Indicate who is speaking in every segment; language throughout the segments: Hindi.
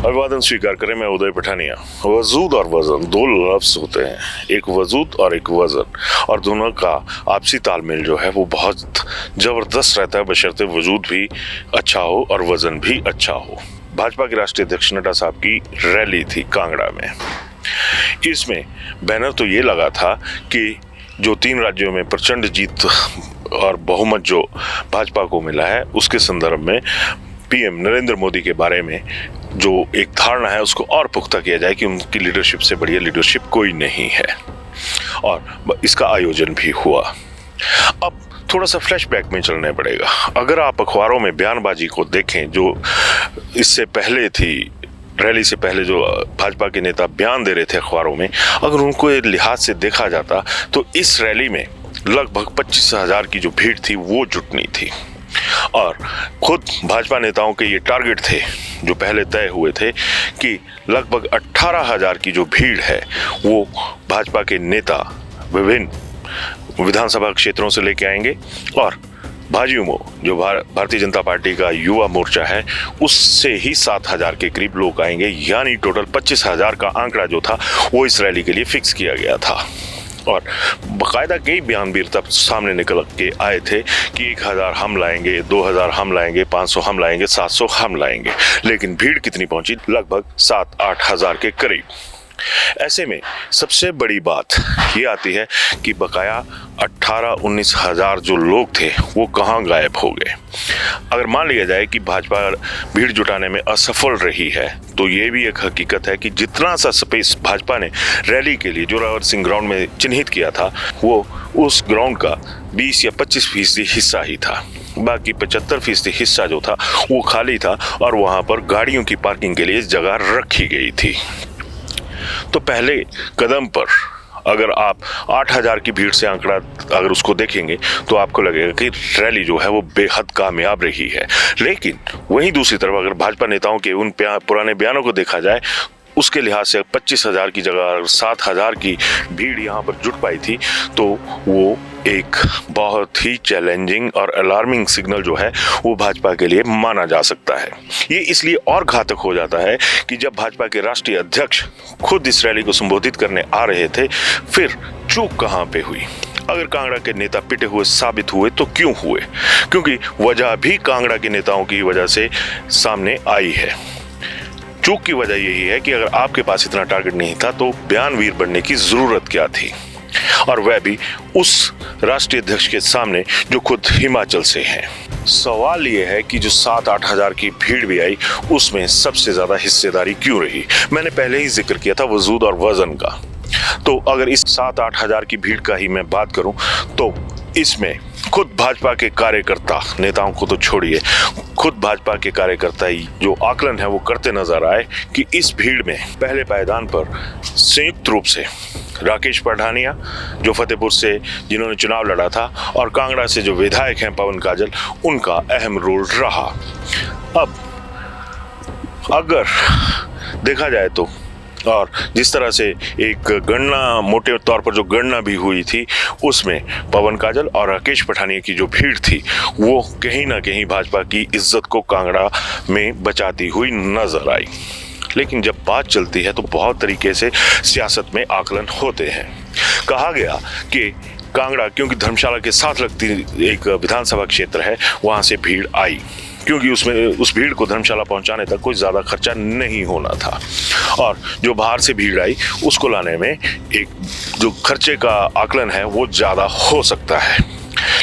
Speaker 1: अभिवादन स्वीकार करें, मैं उदय पठानिया। वजूद और वजन दो लफ्ज होते हैं, एक वजूद और एक वजन, और दोनों का आपसी तालमेल जो है वो बहुत जबरदस्त रहता है, बशर्ते वजूद भी अच्छा हो और वजन भी अच्छा हो। भाजपा के राष्ट्रीय अध्यक्ष नड्डा साहब की रैली थी कांगड़ा में। इसमें बैनर तो ये लगा था कि जो 3 राज्यों में प्रचंड जीत और बहुमत जो भाजपा को मिला है, उसके संदर्भ में पीएम नरेंद्र मोदी के बारे में जो एक धारणा है उसको और पुख्ता किया जाए कि उनकी लीडरशिप से बढ़िया लीडरशिप कोई नहीं है, और इसका आयोजन भी हुआ। अब थोड़ा सा फ्लैशबैक में चलने पड़ेगा। अगर आप अखबारों में बयानबाजी को देखें जो इससे पहले थी, रैली से पहले जो भाजपा के नेता बयान दे रहे थे अखबारों में, अगर उनको एक लिहाज से देखा जाता तो इस रैली में लगभग 25,000 की जो भीड़ थी वो जुटनी थी। और खुद भाजपा नेताओं के ये टारगेट थे जो पहले तय हुए थे कि लगभग 18,000 की जो भीड़ है वो भाजपा के नेता विभिन्न विधानसभा क्षेत्रों से लेके आएंगे, और भाजयुमो जो भारतीय जनता पार्टी का युवा मोर्चा है उससे ही 7,000 के करीब लोग आएंगे। यानी टोटल 25,000 का आंकड़ा जो था वो इस रैली के लिए फिक्स किया गया था। और बाकायदा कई बयानवीर तब सामने निकल के आए थे कि 1,000 हम लाएंगे, 2,000 हम लाएंगे, 500 हम लाएंगे, 700 हम लाएंगे। लेकिन भीड़ कितनी पहुंची? लगभग 7-8 हज़ार के करीब। ऐसे में सबसे बड़ी बात ये आती है कि बकाया 18-19 हज़ार जो लोग थे वो कहाँ गायब हो गए। अगर मान लिया जाए कि भाजपा भीड़ जुटाने में असफल रही है तो ये भी एक हकीकत है कि जितना सा स्पेस भाजपा ने रैली के लिए जोरावर सिंह ग्राउंड में चिन्हित किया था वो उस ग्राउंड का 20 या 25% हिस्सा ही था। बाकी 75% हिस्सा जो था वो खाली था और वहाँ पर गाड़ियों की पार्किंग के लिए जगह रखी गई थी। तो पहले कदम पर अगर आप 8,000 की भीड़ से आंकड़ा अगर उसको देखेंगे तो आपको लगेगा कि रैली जो है वो बेहद कामयाब रही है। लेकिन वहीं दूसरी तरफ अगर भाजपा नेताओं के उन पुराने बयानों को देखा जाए उसके लिहाज से 25,000 की जगह 7,000 की भीड़ यहाँ पर जुट पाई थी तो वो एक बहुत ही चैलेंजिंग और अलार्मिंग सिग्नल जो है वो भाजपा के लिए माना जा सकता है। ये इसलिए और घातक हो जाता है कि जब भाजपा के राष्ट्रीय अध्यक्ष खुद इस रैली को संबोधित करने आ रहे थे, फिर चूक कहाँ पे हुई? अगर कांगड़ा के नेता पिटे हुए साबित हुए तो क्यों हुए? क्योंकि वजह भी कांगड़ा के नेताओं की वजह से सामने आई है। चूक की वजह यही है कि अगर आपके पास इतना टारगेट नहीं था तो बयानवीर बनने की जरूरत क्या थी, और वह भी उस राष्ट्रीय अध्यक्ष के सामने जो खुद हिमाचल से हैं। सवाल यह है कि जो 7-8 हज़ार की भीड़ भी आई उसमें सबसे ज्यादा हिस्सेदारी क्यों रही? मैंने पहले ही जिक्र किया था वजूद और वजन का। तो अगर इस 7-8 हज़ार की भीड़ का ही मैं बात करूं तो इसमें खुद भाजपा के कार्यकर्ता, नेताओं को तो छोड़िए, खुद भाजपा के कार्यकर्ता ही जो आकलन है वो करते नजर आए कि इस भीड़ में पहले पायदान पर संयुक्त रूप से राकेश पठानिया जो फतेहपुर से जिन्होंने चुनाव लड़ा था और कांगड़ा से जो विधायक हैं पवन काजल, उनका अहम रोल रहा। अब अगर देखा जाए तो और जिस तरह से एक गणना, मोटे तौर पर जो गणना भी हुई थी उसमें पवन काजल और राकेश पठानिया की जो भीड़ थी वो कहीं ना कहीं भाजपा की इज्जत को कांगड़ा में बचाती हुई नजर आई। लेकिन जब बात चलती है तो बहुत तरीके से सियासत में आकलन होते हैं। कहा गया कि कांगड़ा क्योंकि धर्मशाला के साथ लगती एक विधानसभा क्षेत्र है, वहां से भीड़ आई क्योंकि उसमें उस भीड़ को धर्मशाला पहुंचाने तक कोई ज़्यादा खर्चा नहीं होना था, और जो बाहर से भीड़ आई उसको लाने में एक जो खर्चे का आकलन है वो ज़्यादा हो सकता है।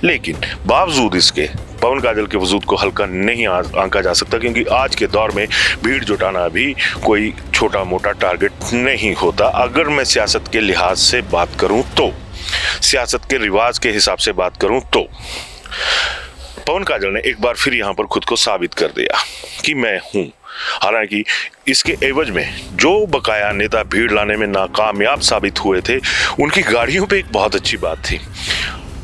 Speaker 1: लेकिन बावजूद इसके पवन काजल के वजूद को हल्का नहीं आंका जा सकता, क्योंकि आज के दौर में भीड़ जुटाना भी कोई छोटा मोटा टारगेट नहीं होता। अगर मैं सियासत के लिहाज से बात करूं तो, सियासत के रिवाज के हिसाब से बात करूं तो पवन काजल ने एक बार फिर यहाँ पर खुद को साबित कर दिया कि मैं हूँ। हालांकि इसके एवज में जो बकाया नेता भीड़ लाने में नाकामयाब साबित हुए थे उनकी गाड़ियों पे एक बहुत अच्छी बात थी।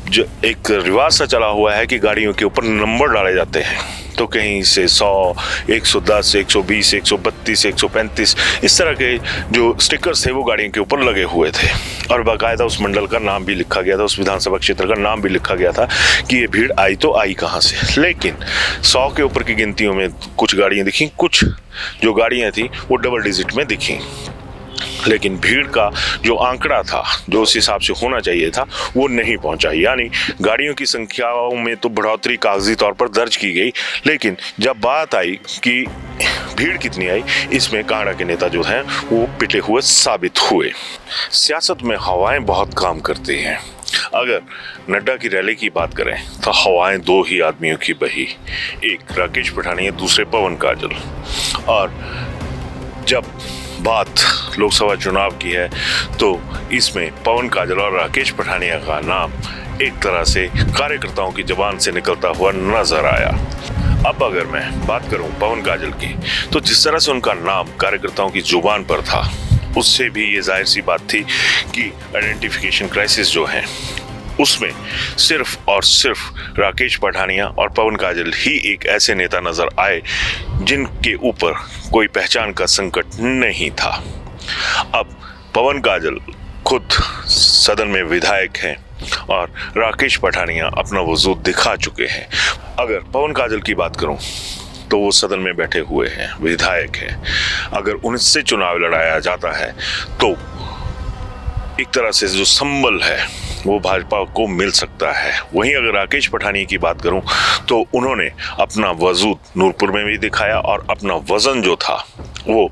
Speaker 1: जो एक रिवाज सा चला हुआ है कि गाड़ियों के ऊपर नंबर डाले जाते हैं तो कहीं से 100, 110, 120, 132, 135 इस तरह के जो स्टिकर्स थे वो गाड़ियों के ऊपर लगे हुए थे और बाकायदा उस मंडल का नाम भी लिखा गया था, उस विधानसभा क्षेत्र का नाम भी लिखा गया था कि ये भीड़ आई तो आई कहाँ से। लेकिन 100 के ऊपर की गिनतियों में कुछ गाड़ियाँ दिखी, कुछ जो गाड़ियाँ थी वो डबल डिजिट में दिखी, लेकिन भीड़ का जो आंकड़ा था, जो उस हिसाब से होना चाहिए था, वो नहीं पहुंचा। यानी गाड़ियों की संख्याओं में तो बढ़ोतरी कागजी तौर पर दर्ज की गई, लेकिन जब बात आई कि भीड़ कितनी आई, इसमें कांगड़ा के नेता जो हैं वो पिटे हुए साबित हुए। सियासत में हवाएं बहुत काम करती हैं। अगर नड्डा की रैली की बात करें तो हवाएं दो ही आदमियों की बही, एक राकेश पठानिया, दूसरे पवन काजल। और जब बात लोकसभा चुनाव की है तो इसमें पवन काजल और राकेश पठानिया का नाम एक तरह से कार्यकर्ताओं की जुबान से निकलता हुआ नजर आया। अब अगर मैं बात करूं पवन काजल की, तो जिस तरह से उनका नाम कार्यकर्ताओं की जुबान पर था, उससे भी ये जाहिर सी बात थी कि आइडेंटिफिकेशन क्राइसिस जो है उसमें सिर्फ और सिर्फ राकेश पठानिया और पवन काजल ही एक ऐसे नेता नजर आए जिनके ऊपर कोई पहचान का संकट नहीं था। अब पवन काजल खुद सदन में विधायक हैं और राकेश पठानिया अपना वजूद दिखा चुके हैं। अगर पवन काजल की बात करूं तो वो सदन में बैठे हुए हैं, विधायक हैं। अगर उनसे चुनाव लड़ाया जाता है तो एक तरह से जो संबल है वो भाजपा को मिल सकता है। वहीं अगर राकेश पठानिया की बात करूं तो उन्होंने अपना वजूद नूरपुर में भी दिखाया और अपना वजन जो था वो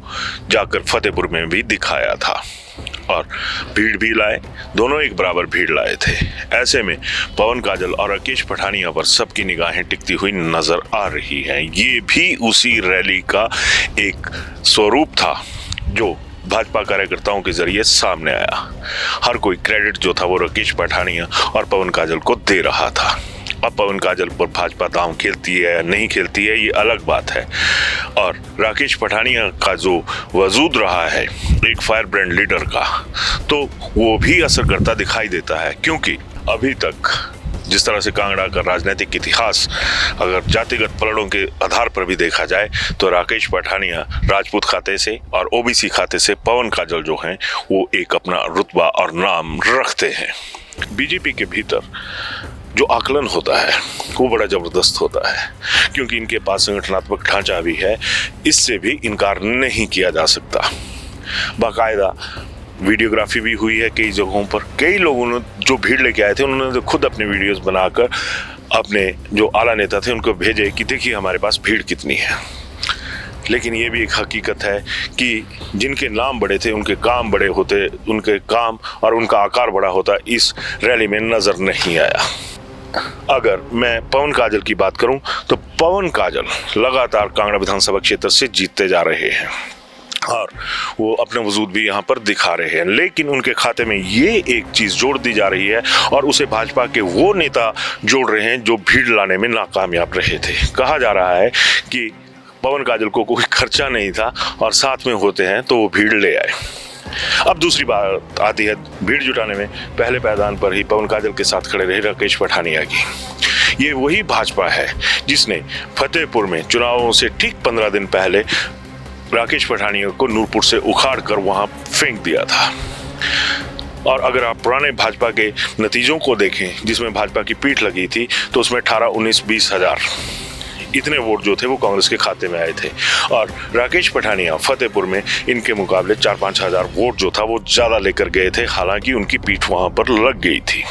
Speaker 1: जाकर फतेहपुर में भी दिखाया था और भीड़ भी लाए, दोनों एक बराबर भीड़ लाए थे। ऐसे में पवन काजल और राकेश पठानिया पर सबकी निगाहें टिकती हुई नजर आ रही हैं। ये भी उसी रैली का एक स्वरूप था जो भाजपा कार्यकर्ताओं के जरिए सामने आया। हर कोई क्रेडिट जो था वो राकेश पठानिया और पवन काजल को दे रहा था। अब पवन काजल पर भाजपा दांव खेलती है या नहीं खेलती है ये अलग बात है। और राकेश पठानिया का जो वजूद रहा है एक फायर ब्रांड लीडर का, तो वो भी असर करता दिखाई देता है, क्योंकि अभी तक जिस तरह से कांगड़ा का राजनीतिक इतिहास अगर जातिगत पलड़ों के आधार पर भी देखा जाए तो राकेश पठानिया राजपूत खाते से और ओबीसी खाते से पवन काजल जो हैं वो एक अपना रुतबा और नाम रखते हैं। बीजेपी के भीतर जो आकलन होता है वो बड़ा ज़बरदस्त होता है, क्योंकि इनके पास संगठनात्मक ढांचा भी है, इससे भी इनकार नहीं किया जा सकता। बाकायदा वीडियोग्राफी भी हुई है कई जगहों पर। कई लोगों ने जो भीड़ लेके आए थे उन्होंने तो खुद अपने वीडियोस बनाकर अपने जो आला नेता थे उनको भेजे कि देखिए हमारे पास भीड़ कितनी है। लेकिन ये भी एक हकीकत है कि जिनके नाम बड़े थे उनके काम बड़े होते, उनके काम और उनका आकार बड़ा होता इस रैली में नजर नहीं आया। अगर मैं पवन काजल की बात करूं तो पवन काजल लगातार कांगड़ा विधानसभा क्षेत्र से जीतते जा रहे हैं और वो अपने वजूद भी यहाँ पर दिखा रहे हैं, लेकिन उनके खाते में ये एक चीज जोड़ दी जा रही है और उसे भाजपा के वो नेता जोड़ रहे हैं जो भीड़ लाने में नाकामयाब रहे थे। कहा जा रहा है कि पवन काजल को कोई खर्चा नहीं था और साथ में होते हैं तो वो भीड़ ले आए। अब दूसरी बात आती है भीड़ जुटाने में पहले पायदान पर ही पवन काजल के साथ खड़े रहे राकेश पठानिया की। ये वही भाजपा है जिसने फतेहपुर में चुनावों से ठीक 15 दिन पहले राकेश पठानिया को नूरपुर से उखाड़ कर वहां फेंक दिया था। और अगर आप पुराने भाजपा के नतीजों को देखें जिसमें भाजपा की पीठ लगी थी तो उसमें 18, 19, 20 हजार इतने वोट जो थे वो कांग्रेस के खाते में आए थे और राकेश पठानिया फतेहपुर में इनके मुकाबले 4-5 हजार वोट जो था वो ज्यादा लेकर गए थे, हालांकि उनकी पीठ वहां पर लग गई थी।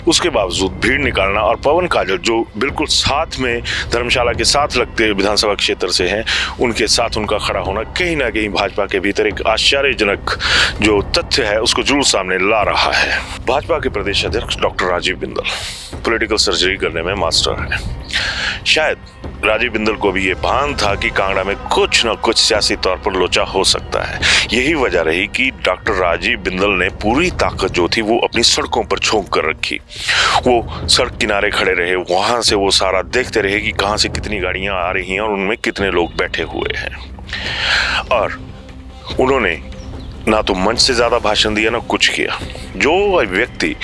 Speaker 1: उसके बावजूद भीड़ निकालना और पवन काजल जो बिल्कुल साथ में धर्मशाला के साथ लगते विधानसभा क्षेत्र से हैं, उनके साथ उनका खड़ा होना कहीं ना कहीं भाजपा के भीतर एक आश्चर्यजनक जो तथ्य है उसको जरूर सामने ला रहा है। भाजपा के प्रदेश अध्यक्ष doctor Rajeev Bindal political surgery करने में मास्टर है। शायद राजीव बिंदल को भी ये भान था कि कांगड़ा में कुछ न कुछ सियासी तौर पर लोचा हो सकता है। यही वजह रही कि डॉक्टर राजीव बिंदल ने पूरी ताकत जो थी वो अपनी सड़कों पर झोंक कर रखी। वो सड़क किनारे खड़े रहे, वहां से वो सारा देखते रहे कि कहां से कितनी गाड़ियां आ रही हैं और उनमें कितने लोग बैठे हुए हैं। और उन्होंने ना तो मंच से ज्यादा भाषण दिया ना कुछ किया। जो व्यक्ति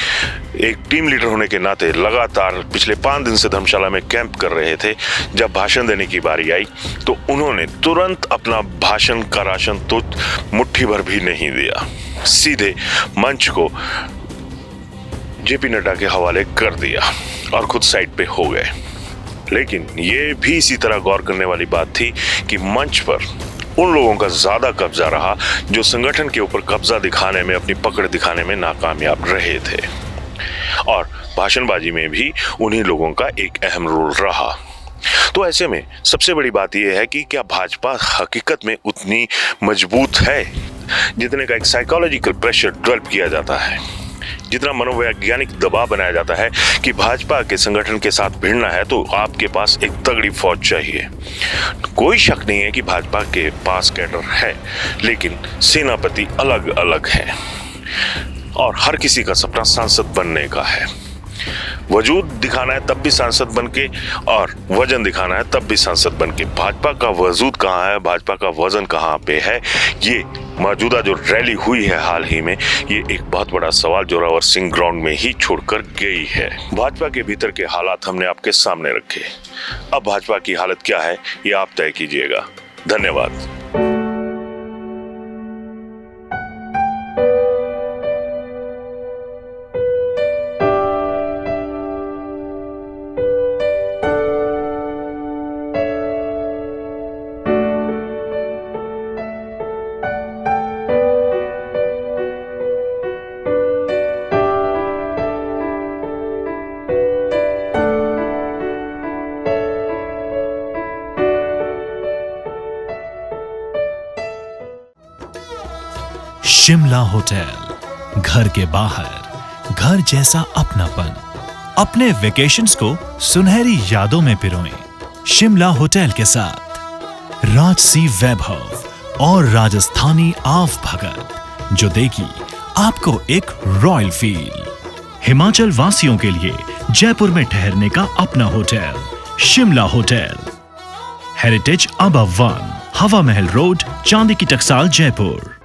Speaker 1: एक टीम लीडर होने के नाते लगातार पिछले 5 दिन से धर्मशाला में कैंप कर रहे थे, जब भाषण देने की बारी आई तो उन्होंने तुरंत अपना भाषण का राशन तो मुट्ठी भर भी नहीं दिया, सीधे मंच को जेपी नड्डा के हवाले कर दिया और खुद साइड पे हो गए। लेकिन ये भी इसी तरह गौर करने वाली बात थी कि मंच पर उन लोगों का ज्यादा कब्जा रहा जो संगठन के ऊपर कब्जा दिखाने में, अपनी पकड़ दिखाने में नाकामयाब रहे थे, और भाषणबाजी में भी उन्हीं लोगों का एक अहम रोल रहा। तो ऐसे में सबसे बड़ी बात यह है कि क्या भाजपा हकीकत में उतनी मजबूत है जितने का एक साइकोलॉजिकल प्रेशर डेवलप किया जाता है, जितना मनोवैज्ञानिक दबाव बनाया जाता है कि भाजपा के संगठन के साथ भिड़ना है तो आपके पास एक तगड़ी फौज चाहिए। कोई शक नहीं है कि भाजपा के पास कैडर है, लेकिन सेनापति अलग अलग हैं और हर किसी का सपना सांसद बनने का है। वजूद दिखाना है तब भी सांसद बनके, और वजन दिखाना है तब भी सांसद बनके। भाजपा का वजूद कहाँ है, भाजपा का वजन कहाँ पे है, ये मौजूदा जो रैली हुई है हाल ही में, ये एक बहुत बड़ा सवाल जोरावर सिंह ग्राउंड में ही छोड़कर गई है। भाजपा के भीतर के हालात हमने आपके सामने रखे। अब भाजपा की हालत क्या है ये आप तय कीजिएगा। धन्यवाद।
Speaker 2: शिमला होटल, घर के बाहर घर जैसा अपनापन। अपने वेकेशंस को सुनहरी यादों में पिरोएं शिमला होटल के साथ। राजसी वैभव और राजस्थानी आव भगत जो देगी आपको एक रॉयल फील। हिमाचल वासियों के लिए जयपुर में ठहरने का अपना hotel Shimla hotel. Heritage above 1, हवा महल रोड, चांदी की टकसाल, जयपुर।